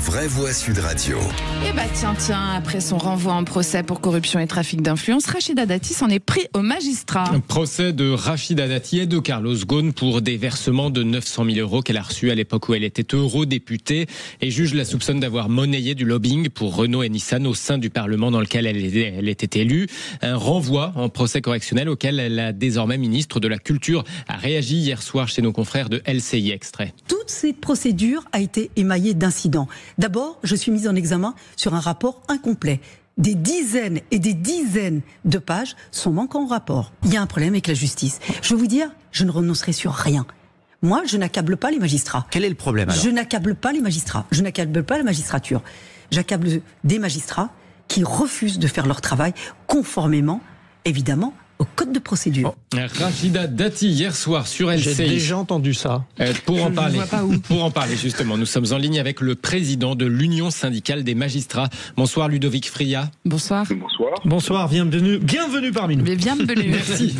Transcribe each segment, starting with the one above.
vraies voix Sud Radio. Eh bah tiens, après son renvoi en procès pour corruption et trafic d'influence, Rachida Dati s'en est pris au magistrat. Un procès de Rachida Dati et de Carlos Ghosn pour des versements de 900 000 € qu'elle a reçus à l'époque où elle était eurodéputée. Et juge la soupçonne d'avoir monnayé du lobbying pour Renault et Nissan au sein du Parlement dans lequel elle était élue. Un renvoi en procès correctionnel auquel la désormais ministre de la Culture a réagi hier soir chez nos confrères de LCI Extrait. Toute cette procédure a été émaillée d'incidents. D'abord, je suis mise en examen sur un rapport incomplet. Des dizaines et des dizaines de pages sont manquants au rapport. Il y a un problème avec la justice. Je veux vous dire, je ne renoncerai sur rien. Moi, je n'accable pas les magistrats. Quel est le problème alors ? Je n'accable pas les magistrats. Je n'accable pas la magistrature. J'accable des magistrats qui refusent de faire leur travail conformément, évidemment, au code de procédure. Rachida Dati hier soir sur LCI. J'ai déjà entendu ça. Pour en parler justement, nous sommes en ligne avec le président de l'Union syndicale des magistrats. Bonsoir Ludovic Fria. Bonsoir. Bonsoir, bienvenue parmi nous. Bienvenue.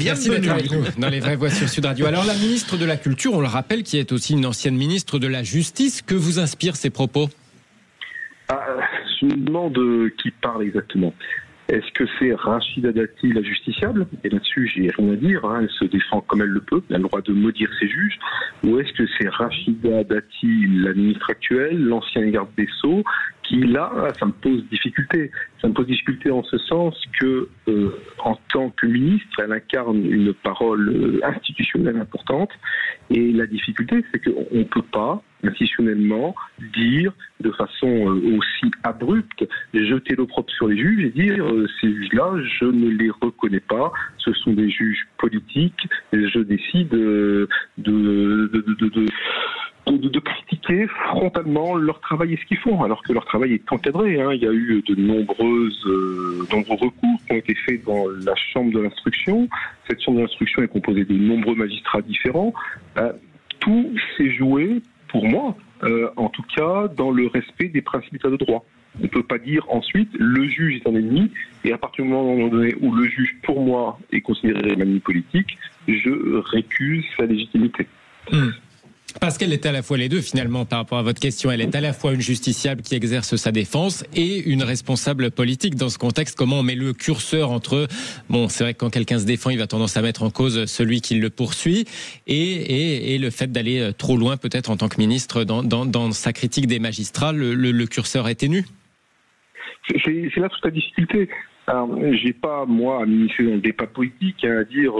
Merci d'être avec nous dans les vraies voix sur Sud Radio. Alors la ministre de la Culture, on le rappelle, qui est aussi une ancienne ministre de la Justice, que vous inspirent ces propos ? Je me demande qui parle exactement. Est-ce que c'est Rachida Dati, la justiciable ? Et là-dessus, j'ai rien à dire. Elle se défend comme elle le peut. Elle a le droit de maudire ses juges. Ou est-ce que c'est Rachida Dati, la ministre actuelle, l'ancien garde des Sceaux, qui là, ça me pose difficulté. Ça me pose difficulté en ce sens que, en tant que ministre, elle incarne une parole institutionnelle importante. Et la difficulté, c'est qu'on ne peut pas, institutionnellement, dire de façon aussi abrupte, jeter l'opprobre sur les juges et dire ces juges-là, je ne les reconnais pas, ce sont des juges politiques, et je décide de critiquer frontalement leur travail et ce qu'ils font, alors que leur travail est encadré. Il y a eu de nombreux recours qui ont été faits dans la chambre de l'instruction. Cette chambre de l'instruction est composée de nombreux magistrats différents. Tout s'est joué, pour moi, en tout cas, dans le respect des principes d'état de droit. On ne peut pas dire ensuite le juge est un ennemi et à partir du moment donné où le juge, pour moi, est considéré un ennemi politique, je récuse sa légitimité. Parce qu'elle est à la fois les deux finalement par rapport à votre question. Elle est à la fois une justiciable qui exerce sa défense et une responsable politique. Dans ce contexte, comment on met le curseur entre... Bon, c'est vrai que quand quelqu'un se défend, il va tendance à mettre en cause celui qui le poursuit et le fait d'aller trop loin peut-être en tant que ministre dans sa critique des magistrats. Le curseur est ténu. C'est là toute la difficulté. J'ai pas, moi, à m'initier dans le débat politique, à dire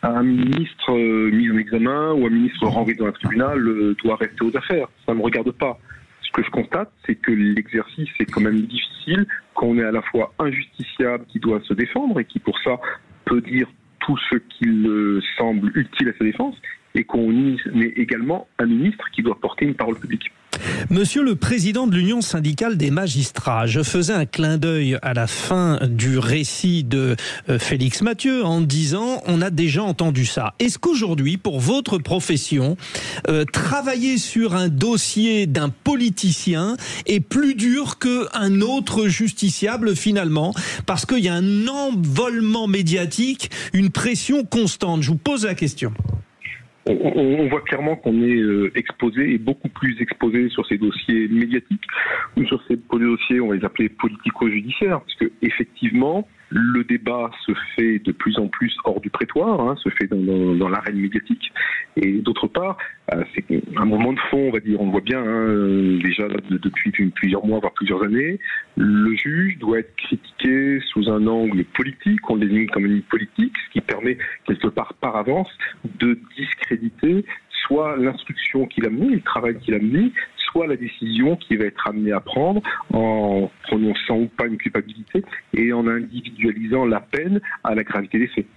un ministre mis en examen ou un ministre renvoyé dans un tribunal doit rester aux affaires. Ça ne me regarde pas. Ce que je constate, c'est que l'exercice est quand même difficile quand on est à la fois un justiciable qui doit se défendre et qui, pour ça, peut dire tout ce qu'il semble utile à sa défense, et qu'on est également un ministre qui doit porter une parole publique. Monsieur le président de l'Union syndicale des magistrats, je faisais un clin d'œil à la fin du récit de Félix Mathieu en disant on a déjà entendu ça. Est-ce qu'aujourd'hui, pour votre profession, travailler sur un dossier d'un politicien est plus dur qu'un autre justiciable finalement, parce qu'il y a un envolement médiatique, une pression constante? Je vous pose la question. On voit clairement qu'on est exposé et beaucoup plus exposé sur ces dossiers médiatiques ou sur ces dossiers, on va les appeler politico-judiciaires, parce que effectivement, le débat se fait de plus en plus hors du prétoire, se fait dans l'arène médiatique. Et d'autre part, c'est un moment de fond, on va dire. On le voit bien déjà depuis plusieurs mois, voire plusieurs années. Le juge doit être critiqué sous un angle politique, on le désigne comme une politique, ce qui permet quelque part par avance de discréditer soit l'instruction qu'il a menée, le travail qu'il a mené, soit la décision qu'il va être amené à prendre en prononçant ou pas une culpabilité et en individualisant la peine à la gravité des faits.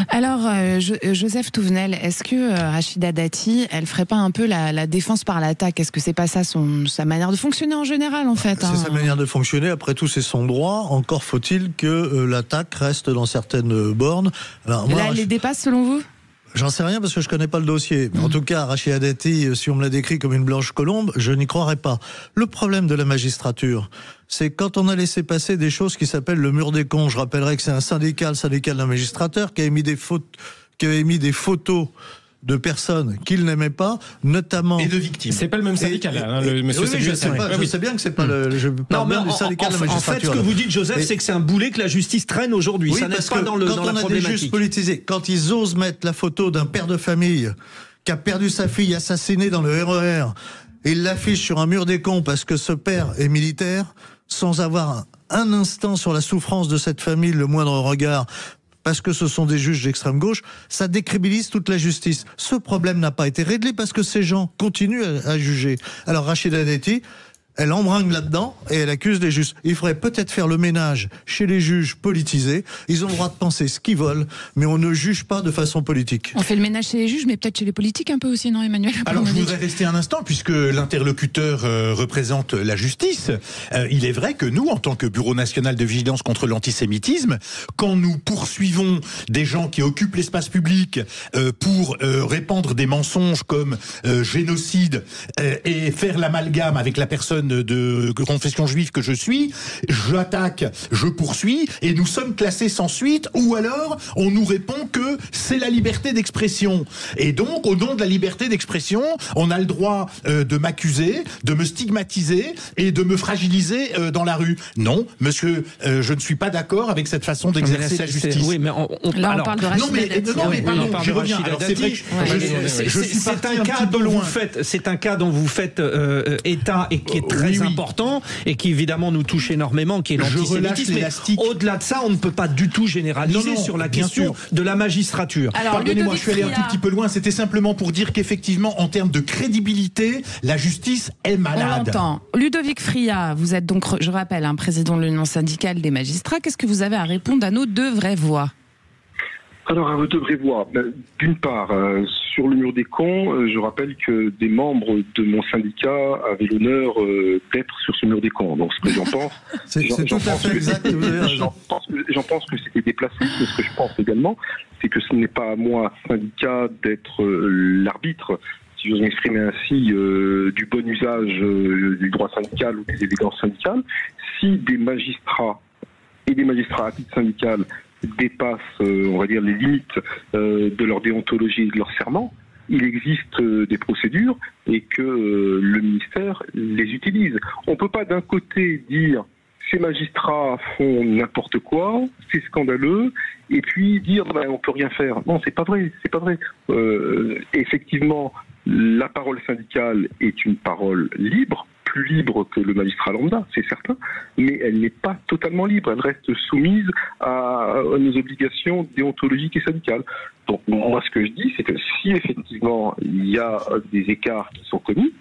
Alors, Joseph Touvenel, est-ce que Rachida Dati, elle ferait pas un peu la défense par l'attaque? Est-ce que c'est pas ça sa manière de fonctionner en général, en fait? C'est sa manière de fonctionner. Après tout, c'est son droit. Encore faut-il que l'attaque reste dans certaines bornes. Alors, moi, là, elle les dépasse, selon vous? J'en sais rien parce que je connais pas le dossier. En tout cas, Rachida Dati, si on me la décrit comme une blanche colombe, je n'y croirais pas. Le problème de la magistrature, c'est quand on a laissé passer des choses qui s'appellent le mur des cons. Je rappellerai que c'est un syndicat, le syndicat de la magistrature, qui avait mis des photos de personnes qu'il n'aimait pas, notamment... Et de victimes. C'est pas le même syndical, le monsieur oui, je sais bien que c'est pas je parle bien du syndicat de la magistrature. En fait, ce que vous dites, Joseph, c'est que c'est un boulet que la justice traîne aujourd'hui. Oui, ça n'est pas dans la quand on a des juges politisés, quand ils osent mettre la photo d'un père de famille qui a perdu sa fille assassinée dans le RER, et il l'affiche sur un mur des cons parce que ce père est militaire, sans avoir un instant sur la souffrance de cette famille, le moindre regard, parce que ce sont des juges d'extrême gauche, ça décrédibilise toute la justice. Ce problème n'a pas été réglé parce que ces gens continuent à juger. Alors Rachida Dati, elle embringue là-dedans et elle accuse les juges. Il faudrait peut-être faire le ménage chez les juges politisés. Ils ont le droit de penser ce qu'ils veulent, mais on ne juge pas de façon politique. On fait le ménage chez les juges, mais peut-être chez les politiques un peu aussi, non, Emmanuel? Alors, je voudrais rester un instant, puisque l'interlocuteur représente la justice. Il est vrai que nous, en tant que Bureau national de vigilance contre l'antisémitisme, quand nous poursuivons des gens qui occupent l'espace public pour répandre des mensonges comme génocide et faire l'amalgame avec la personne de confession juive que je suis, j'attaque, je poursuis, et nous sommes classés sans suite, ou alors on nous répond que c'est la liberté d'expression. Et donc, au nom de la liberté d'expression, on a le droit de m'accuser, de me stigmatiser et de me fragiliser dans la rue. Non, monsieur, je ne suis pas d'accord avec cette façon d'exercer la justice. Oui, mais on parle de Rachida Dati. Non, mais pardon, j'y reviens. Alors, c'est vrai que je suis parti un petit peu loin. C'est un cas dont vous faites état et qui est très important et qui évidemment nous touche énormément, qui est l'antisémitisme. Au-delà de ça, on ne peut pas du tout généraliser sur la question de la magistrature. Alors, pardonnez-moi, je suis allé un tout petit peu loin. C'était simplement pour dire qu'effectivement, en termes de crédibilité, la justice est malade. On l'entend. Ludovic Friat, vous êtes donc, je rappelle, président de l'Union syndicale des magistrats. Qu'est-ce que vous avez à répondre à nos deux vraies voix? Alors, à votre vraie voix, d'une part, sur le mur des cons, je rappelle que des membres de mon syndicat avaient l'honneur d'être sur ce mur des cons. Donc, ce que j'en pense, j'en pense que c'était déplacé. Mais ce que je pense également, c'est que ce n'est pas à moi, syndicat, d'être l'arbitre, si j'ose m'exprimer ainsi, du bon usage du droit syndical ou des élégances syndicales. Si des magistrats et des magistrats à titre syndical dépassent, on va dire, les limites de leur déontologie et de leur serment, il existe des procédures et que le ministère les utilise. On ne peut pas d'un côté dire ces magistrats font n'importe quoi, c'est scandaleux, et puis dire on peut rien faire. Non, c'est pas vrai, c'est pas vrai. Effectivement, la parole syndicale est une parole libre, plus libre que le magistrat lambda, c'est certain, mais elle n'est pas totalement libre, elle reste soumise à nos obligations déontologiques et syndicales. Donc moi ce que je dis, c'est que si effectivement il y a des écarts qui sont commis,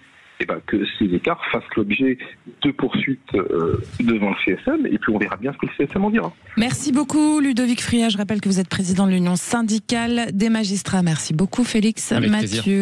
que ces écarts fassent l'objet de poursuites devant le CSM, et puis on verra bien ce que le CSM en dira. Merci beaucoup Ludovic Friat, je rappelle que vous êtes président de l'Union syndicale des magistrats. Merci beaucoup Félix Mathieu.